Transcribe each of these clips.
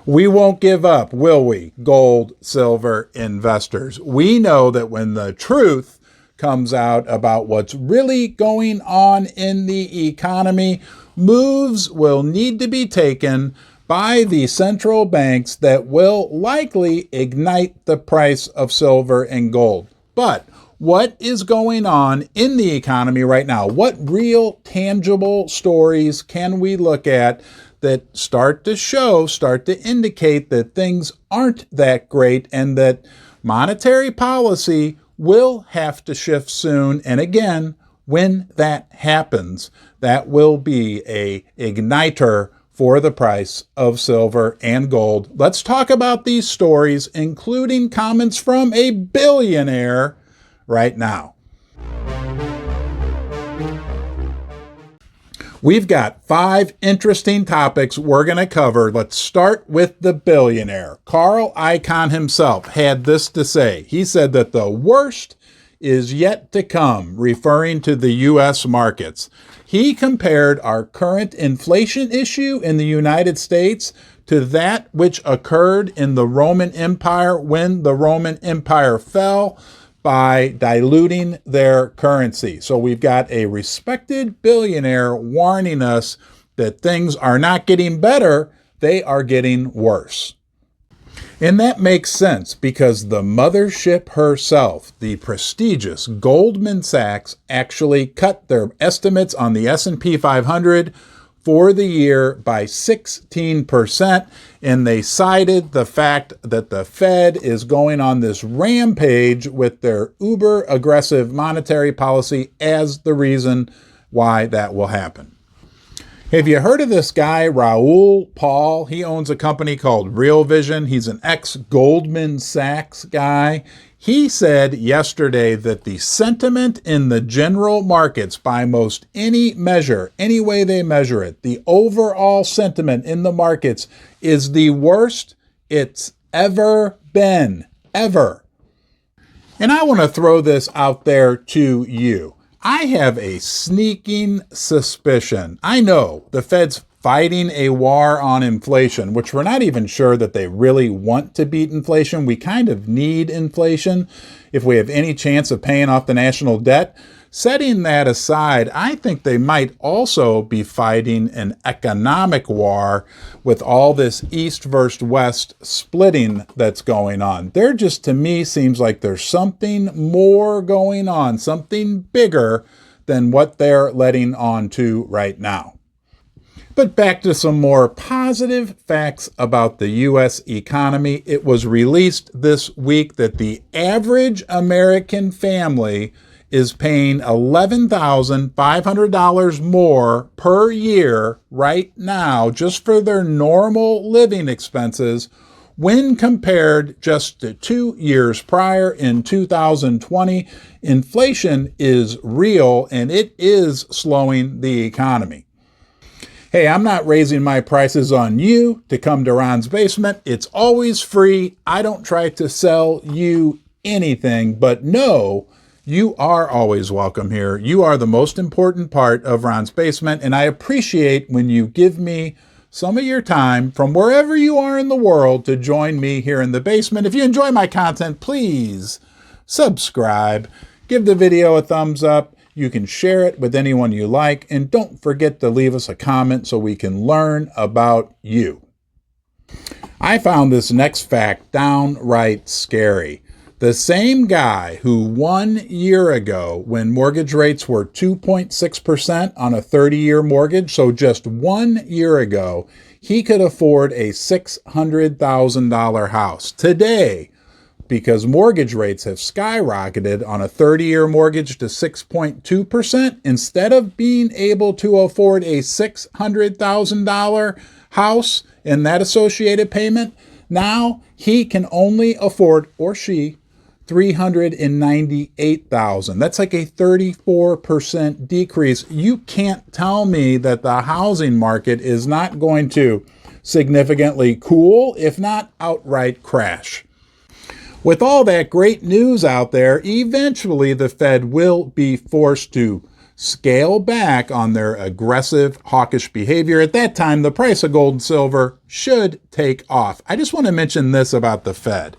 We won't give up, will we, gold, silver investors? We know that when the truth comes out about what's really going on in the economy, moves will need to be taken by the central banks that will likely ignite the price of silver and gold. But what is going on in the economy right now? What real tangible stories can we look at that start to indicate that things aren't that great and that monetary policy will have to shift soon? And again, when that happens, that will be an igniter for the price of silver and gold. Let's talk about these stories, including comments from a billionaire right now. We've got 5 interesting topics we're going to cover. Let's start with the billionaire. Carl Icahn himself had this to say. He said that the worst is yet to come, referring to the U.S. markets. He compared our current inflation issue in the United States to that which occurred in the Roman Empire when the Roman Empire fell by diluting their currency. So we've got a respected billionaire warning us that things are not getting better, they are getting worse. And that makes sense because the mothership herself, the prestigious Goldman Sachs, actually cut their estimates on the S&P 500 for the year by 16%, and they cited the fact that the Fed is going on this rampage with their uber aggressive monetary policy as the reason why that will happen. Have you heard of this guy, Jerome Powell? He owns a company called Real Vision. He's an ex-Goldman Sachs guy. He said yesterday that the sentiment in the general markets, by most any measure, any way they measure it, the overall sentiment in the markets is the worst it's ever been, ever. And I want to throw this out there to you. I have a sneaking suspicion. I know the Fed's fighting a war on inflation, which we're not even sure that they really want to beat inflation. We kind of need inflation if we have any chance of paying off the national debt. Setting that aside, I think they might also be fighting an economic war with all this East versus West splitting that's going on. There just, to me, seems like there's something more going on, something bigger than what they're letting on to right now. But back to some more positive facts about the U.S. economy. It was released this week that the average American family is paying $11,500 more per year right now just for their normal living expenses when compared just to 2 years prior in 2020. Inflation is real and it is slowing the economy. Hey, I'm not raising my prices on you to come to Ron's Basement. It's always free. I don't try to sell you anything, but no, you are always welcome here. You are the most important part of Ron's Basement, and I appreciate when you give me some of your time from wherever you are in the world to join me here in the basement. If you enjoy my content, please subscribe, give the video a thumbs up. You can share it with anyone you like, and don't forget to leave us a comment so we can learn about you. I found this next fact downright scary. The same guy who 1 year ago, when mortgage rates were 2.6% on a 30-year mortgage, so just 1 year ago, he could afford a $600,000 house. Today, because mortgage rates have skyrocketed on a 30-year mortgage to 6.2%, instead of being able to afford a $600,000 house and that associated payment, now he can only afford, or she, $398,000. That's like a 34% decrease. You can't tell me that the housing market is not going to significantly cool, if not outright crash. With all that great news out there, eventually the Fed will be forced to scale back on their aggressive, hawkish behavior. At that time, the price of gold and silver should take off. I just want to mention this about the Fed.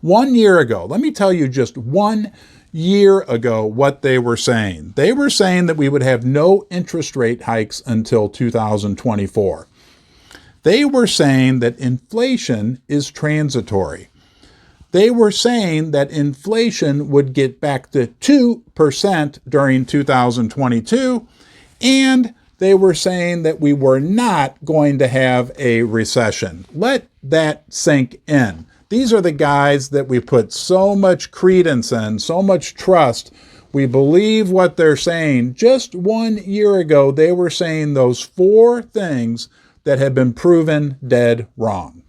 1 year ago, let me tell you just 1 year ago what they were saying. They were saying that we would have no interest rate hikes until 2024. They were saying that inflation is transitory. They were saying that inflation would get back to 2% during 2022, and they were saying that we were not going to have a recession. Let that sink in. These are the guys that we put so much credence in, so much trust. We believe what they're saying. Just 1 year ago, they were saying those 4 things that have been proven dead wrong.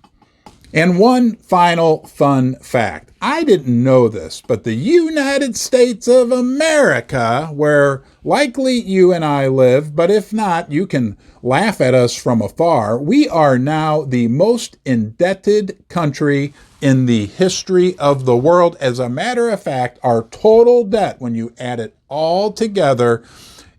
And one final fun fact. I didn't know this, but the United States of America, where likely you and I live, but if not, you can laugh at us from afar, we are now the most indebted country in the history of the world. As a matter of fact, our total debt, when you add it all together,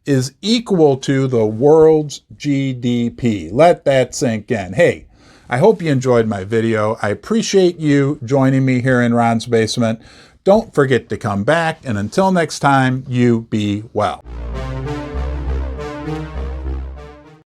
is equal to the world's GDP. Let that sink in. Hey, I hope you enjoyed my video. I appreciate you joining me here in Ron's Basement. Don't forget to come back, and until next time, you be well.